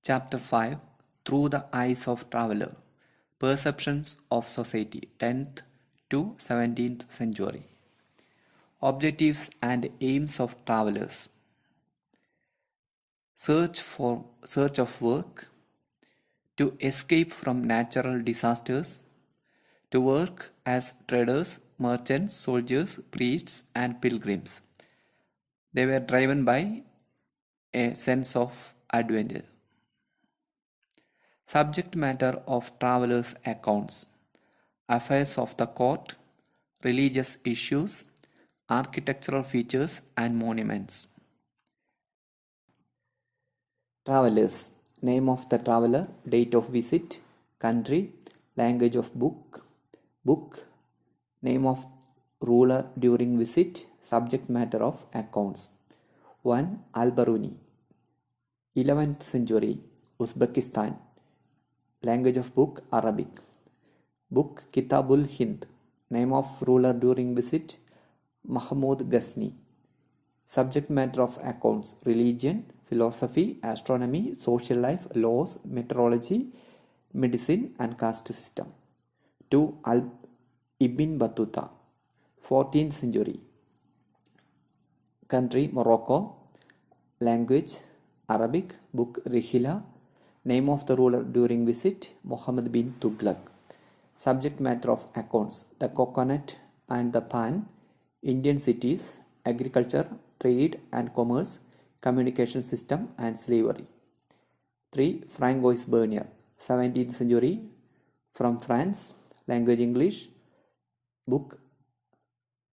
Chapter 5 Through the Eyes of Traveller Perceptions of Society 10th to 17th Century. Objectives and aims of travelers: search of work, to escape from natural disasters, to work as traders, merchants, soldiers, priests, and pilgrims. They were driven by a sense of adventure. Subject matter of travelers' accounts: affairs of the court, religious issues, architectural features and monuments. Travelers: name of the traveler, date of visit, country, language of book, name of ruler during visit, subject matter of accounts. 1. Al Biruni, 11th century, Uzbekistan. Language of book, Arabic. Book, Kitabul Hind. Name of ruler during visit, Mahmud Ghazni. Subject matter of accounts: religion, philosophy, astronomy, social life, laws, meteorology, medicine and caste system. 2. Ibn Battuta, 14th century. Country, Morocco. Language, Arabic. Book, Rihila. Name of the ruler during visit, Muhammad bin Tughlaq. Subject matter of accounts: the coconut and the pan, Indian cities, agriculture, trade and commerce, communication system and slavery. 3. Francois Bernier, 17th century, from France. Language, English. Book,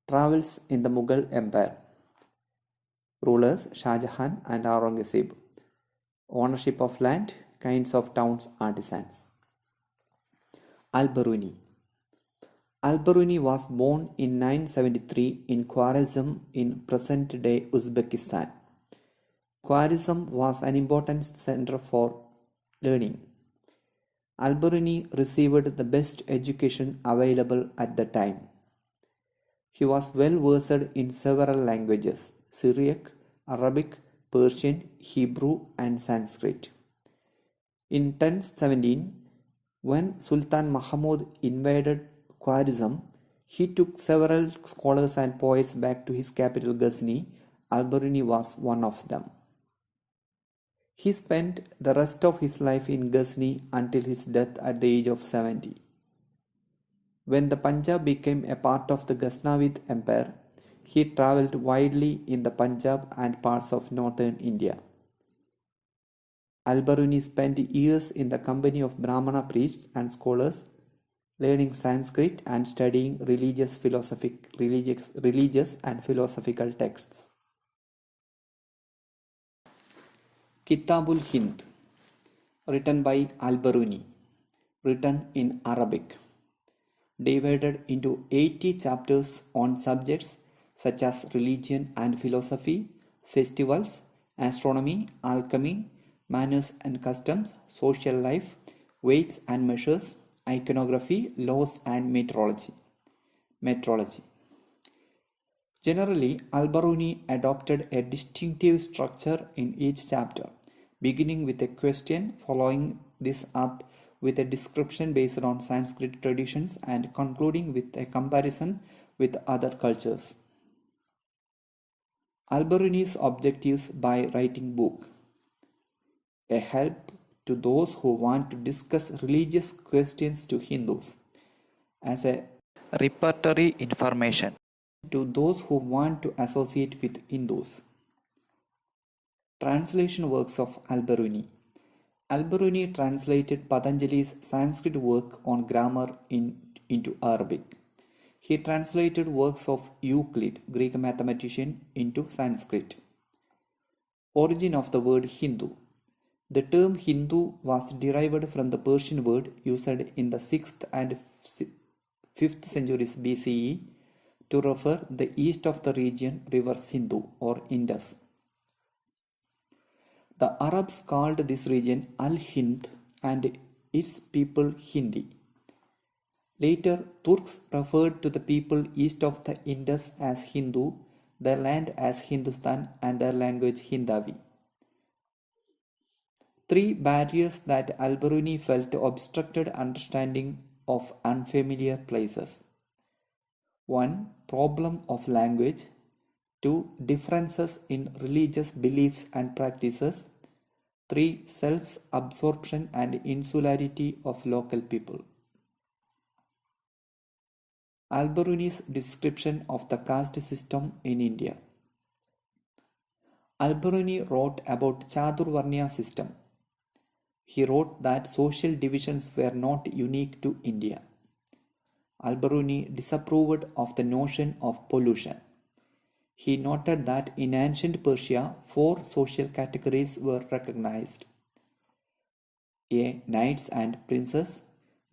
Travels in the Mughal Empire. Rulers, Shah Jahan and Aurangzeb. Ownership of land, kinds of towns, artisans. Al Biruni. Al Biruni was born in 973 in Khwarezm in present-day Uzbekistan. Khwarezm was an important center for learning. Al Biruni received the best education available at the time. He was well versed in several languages: Syriac, Arabic, Persian, Hebrew and Sanskrit. In 1017, when Sultan Mahmud invaded Khwarezm, he took several scholars and poets back to his capital Ghazni. Al Biruni was one of them. He spent the rest of his life in Ghazni until his death at the age of 70. When the Punjab became a part of the Ghaznavid Empire, he travelled widely in the Punjab and parts of northern India. Al Biruni spent years in the company of Brahmana priests and scholars, learning Sanskrit and studying religious and philosophical texts. Kitabul Hind, written by Al Biruni, written in Arabic, divided into 80 chapters on subjects such as religion and philosophy, festivals, astronomy, alchemy, manners and customs, social life, weights and measures, iconography, laws and meteorology. Generally, Al Biruni adopted a distinctive structure in each chapter, beginning with a question, following this up with a description based on Sanskrit traditions, and concluding with a comparison with other cultures. Al Biruni's objectives by writing book: a help to those who want to discuss religious questions to Hindus, as a repertory information to those who want to associate with Hindus. Translation works of Al Biruni. Al Biruni translated Patanjali's Sanskrit work on grammar into Arabic. He translated works of Euclid, Greek mathematician, into Sanskrit. Origin of the word Hindu. The term Hindu was derived from the Persian word used in the 6th and 5th centuries BCE to refer the east of the region river Sindhu or Indus. The Arabs called this region Al-Hind and its people Hindi. Later, Turks referred to the people east of the Indus as Hindu, their land as Hindustan and their language Hindavi. Three barriers that Al Biruni felt obstructed understanding of unfamiliar places. 1. Problem of language. 2. Differences in religious beliefs and practices. 3. Self-absorption and insularity of local people. Al Biruni's description of the caste system in India. Al Biruni wrote about Chaturvarnya system. He wrote that social divisions were not unique to India. Al Biruni disapproved of the notion of pollution. He noted that in ancient Persia, 4 social categories were recognized. A. Knights and princes.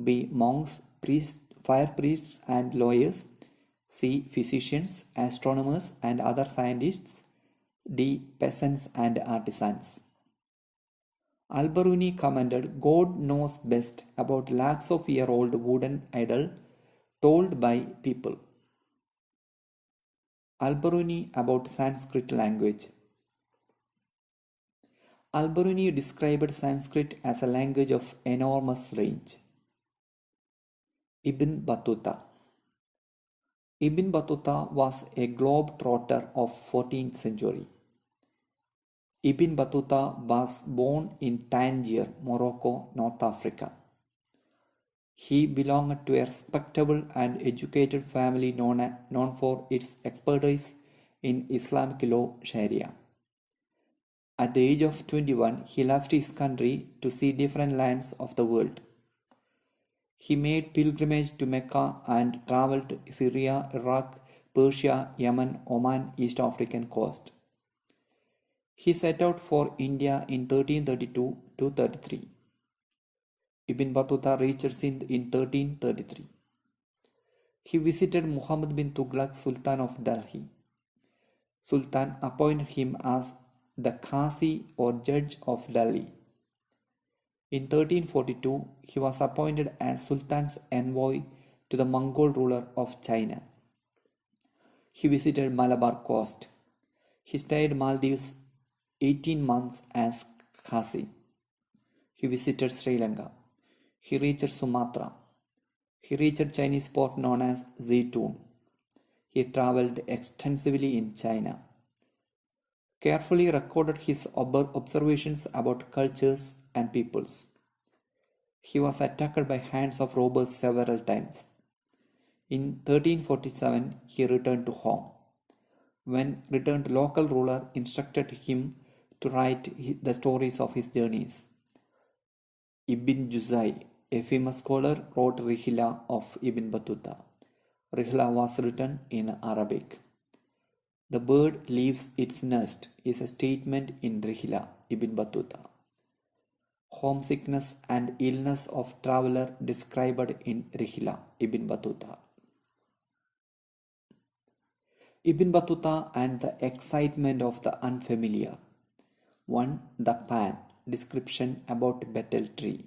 B. Monks, priests, fire priests and lawyers. C. Physicians, astronomers and other scientists. D. Peasants and artisans. Al Biruni commented, God knows best about lakhs of year old wooden idol told by people. Al Biruni about Sanskrit language. Al Biruni described Sanskrit as a language of enormous range. Ibn Battuta. Ibn Battuta was a globe-trotter of 14th century. Ibn Battuta was born in Tangier, Morocco, North Africa. He belonged to a respectable and educated family known for its expertise in Islamic law Sharia. At the age of 21, he left his country to see different lands of the world. He made pilgrimage to Mecca and traveled to Syria, Iraq, Persia, Yemen, Oman, East African coast. He set out for India in 1332 to 33. Ibn Battuta reached Sindh in 1333. He visited Muhammad bin Tughlaq, Sultan of Delhi. Sultan appointed him as the Qazi or judge of Delhi. In 1342, he was appointed as Sultan's envoy to the Mongol ruler of China. He visited Malabar coast. He stayed Maldives 18 months as Qazi. He visited Sri Lanka. He reached Sumatra. He reached Chinese port known as Zetoun. He traveled extensively in China. Carefully recorded his observations about cultures and peoples. He was attacked by hands of robbers several times. In 1347, he returned to home. When returned, local ruler instructed him to write the stories of his journeys. Ibn Juzai, a famous scholar, wrote Rihla of Ibn Battuta. Rihla was written in Arabic. The bird leaves its nest is a statement in Rihla, Ibn Battuta. Homesickness and illness of traveler described in Rihla, Ibn Battuta. Ibn Battuta and the excitement of the unfamiliar. 1. The pan, description about betel tree.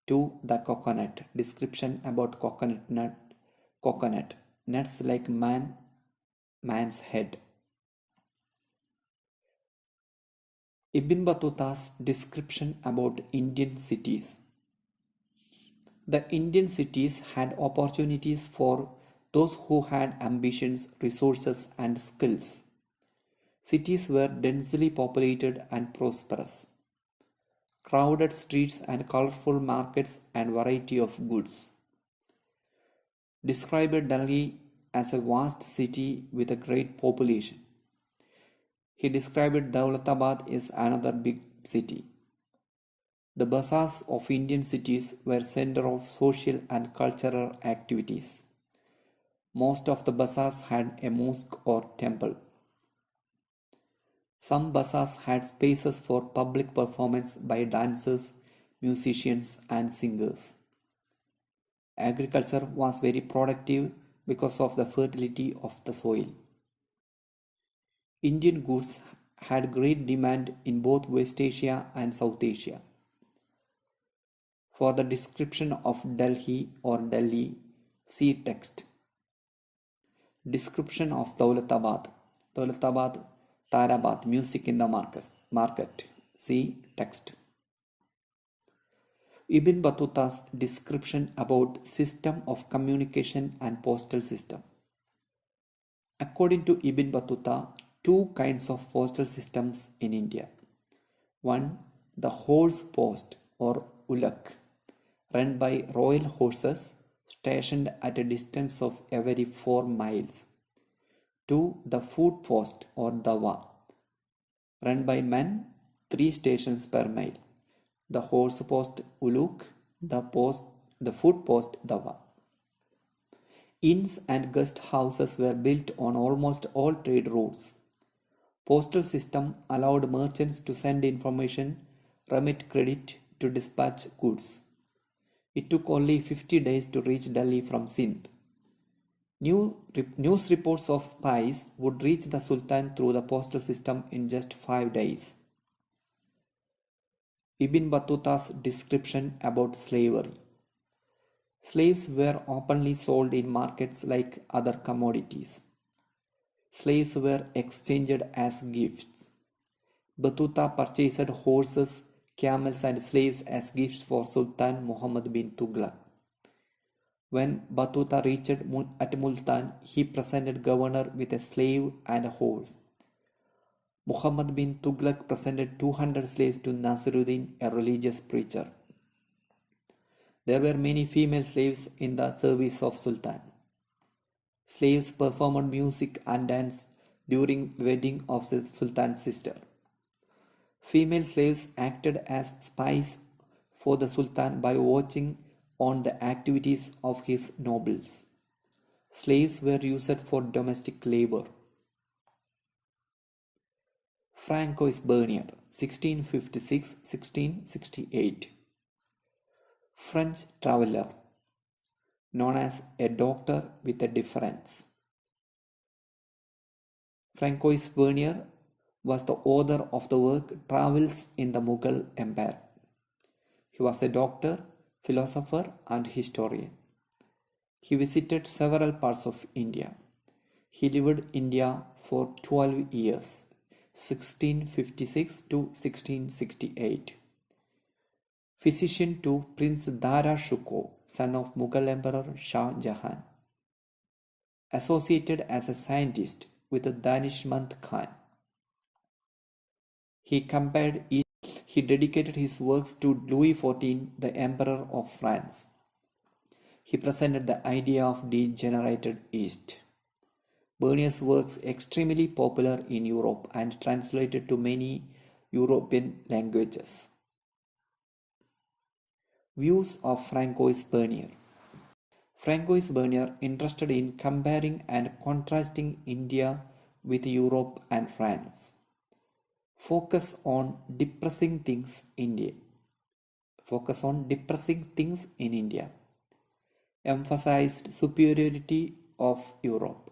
2. The coconut, description about coconut, nuts like man's head. Ibn Battuta's description about Indian cities. The Indian cities had opportunities for those who had ambitions, resources, and skills. Cities were densely populated and prosperous. Crowded streets and colorful markets and variety of goods. Described Delhi as a vast city with a great population. He described Daulatabad as another big city. The bazaars of Indian cities were center of social and cultural activities. Most of the bazaars had a mosque or temple. Some bazaars had spaces for public performance by dancers, musicians, and singers. Agriculture was very productive because of the fertility of the soil. Indian goods had great demand in both West Asia and South Asia. For the description of Delhi or Delhi, see text. Description of Daulatabad, Tarabad, music in the market. See text. Ibn Battuta's description about system of communication and postal system. According to Ibn Battuta, two kinds of postal systems in India. One, the horse post or ulak, run by royal horses stationed at a distance of every 4 miles. Two, the foot post or dawa, run by men 3 stations per mile. The horse post uluk, the foot post dawa. Inns and guest houses were built on almost all trade routes. Postal system allowed merchants to send information, remit credit, to dispatch goods. It took only 50 days to reach Delhi from Sindh. News reports of spies would reach the Sultan through the postal system in just 5 days. Ibn Battuta's description about slavery. Slaves were openly sold in markets like other commodities. Slaves were exchanged as gifts. Battuta purchased horses, camels and slaves as gifts for Sultan Muhammad bin Tughlaq. When Battuta reached at Multan, he presented governor with a slave and a horse. Muhammad bin Tughlaq presented 200 slaves to Nasiruddin, a religious preacher. There were many female slaves in the service of Sultan. Slaves performed music and dance during the wedding of Sultan's sister. Female slaves acted as spies for the Sultan by watching on the activities of his nobles. Slaves were used for domestic labor. Francois Bernier, 1656-1668. French traveller, known as a doctor with a difference. Francois Bernier was the author of the work Travels in the Mughal Empire. He was a doctor, philosopher and historian. He visited several parts of India. He lived in India for 12 years, 1656 to 1668. Physician to Prince Dara Shikoh, son of Mughal Emperor Shah Jahan. Associated as a scientist with Danishmand Khan. He dedicated his works to Louis XIV, the Emperor of France. He presented the idea of degenerated East. Bernier's works extremely popular in Europe and translated to many European languages. Views of Francois Bernier. Francois Bernier interested in comparing and contrasting India with Europe and France. Focus on depressing things in India. Emphasized superiority of Europe.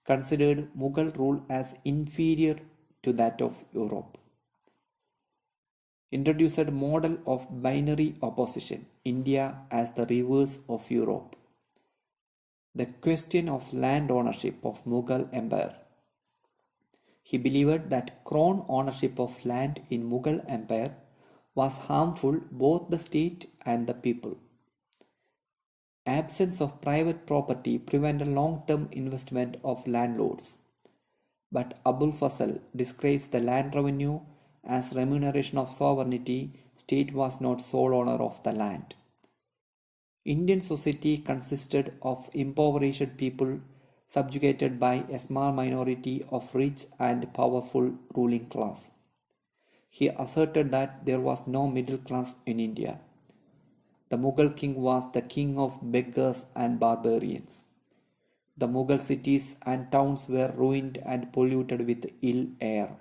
Considered Mughal rule as inferior to that of Europe. Introduced model of binary opposition, India as the reverse of Europe. The question of land ownership of Mughal Empire. He believed that crown ownership of land in Mughal Empire was harmful both the state and the people. Absence of private property prevented long-term investment of landlords. But Abul Fasal describes the land revenue as remuneration of sovereignty. State was not sole owner of the land. Indian society consisted of impoverished people subjugated by a small minority of rich and powerful ruling class. He asserted that there was no middle class in India. The Mughal king was the king of beggars and barbarians. The Mughal cities and towns were ruined and polluted with ill air.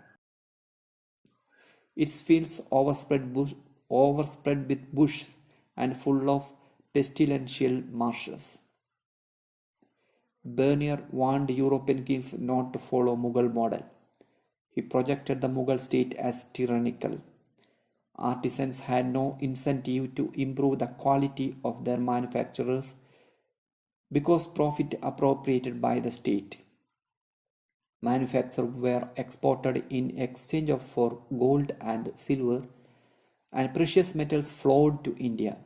Its fields overspread with bushes and full of pestilential marshes. Bernier warned European kings not to follow Mughal model. He projected the Mughal state as tyrannical. Artisans had no incentive to improve the quality of their manufactures because profit appropriated by the state. Manufactures were exported in exchange for gold and silver, and precious metals flowed to India.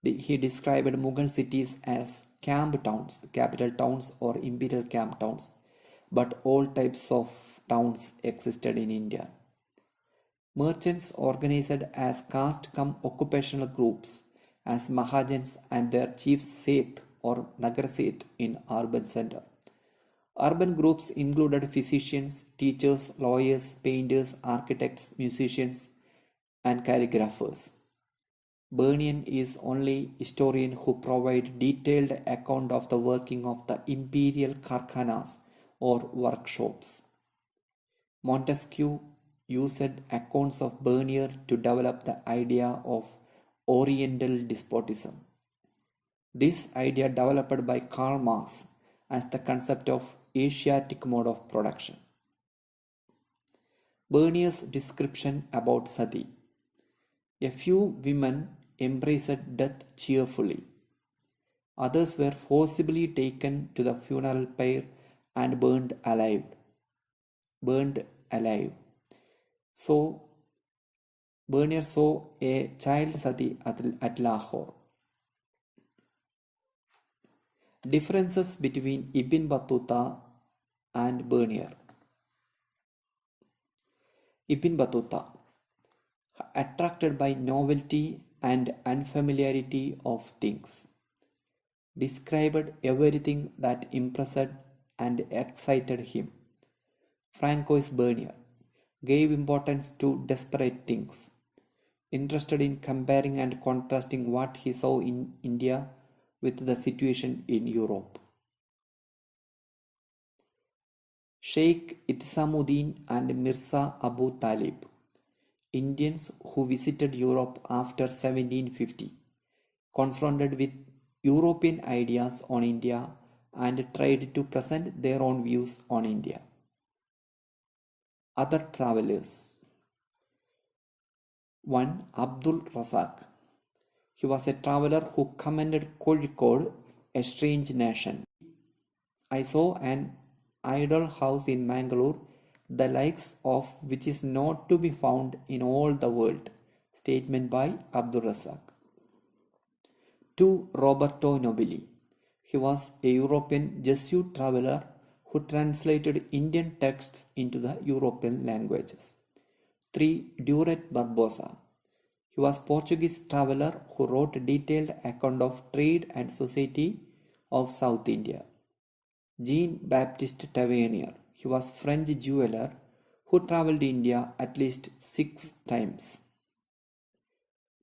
He described Mughal cities as camp towns, capital towns or imperial camp towns, but all types of towns existed in India. Merchants organized as caste cum occupational groups as Mahajans and their chief Seth or Nagar Seth in urban center. Urban groups included physicians, teachers, lawyers, painters, architects, musicians, and calligraphers. Bunyan is only historian who provide detailed account of the working of the imperial karkhanas or workshops. Montesquieu used accounts of Bernier to develop the idea of Oriental despotism. This idea developed by Karl Marx as the concept of Asiatic mode of production. Bernier's description about Sati. A few women embraced death cheerfully. Others were forcibly taken to the funeral pyre and burned alive. So, Bernier saw a child Sati at Lahore. Differences between Ibn Battuta and Bernier. Ibn Battuta, attracted by novelty and unfamiliarity of things, described everything that impressed and excited him. Francois Bernier gave importance to desperate things, interested in comparing and contrasting what he saw in India with the situation in Europe. Sheikh Itsamuddin and Mirza Abu Talib, Indians who visited Europe after 1750, confronted with European ideas on India and tried to present their own views on India. Other travelers. 1. Abdul Razak. He was a traveler who commended Kozhikode, a strange nation. I saw an idol house in Mangalore, the likes of which is not to be found in all the world. Statement by Abdul Razak. 2. Roberto Nobili. He was a European Jesuit traveler who translated Indian texts into the European languages. 3. Duret Barbosa. He was Portuguese traveler who wrote a detailed account of trade and society of South India. Jean-Baptiste Tavernier. He was French jeweler who traveled India at least 6 times.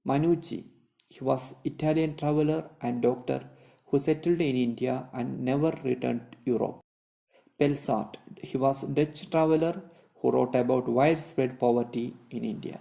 Manucci. He was Italian traveler and doctor who settled in India and never returned to Europe. Pelsart. He was Dutch traveler who wrote about widespread poverty in India.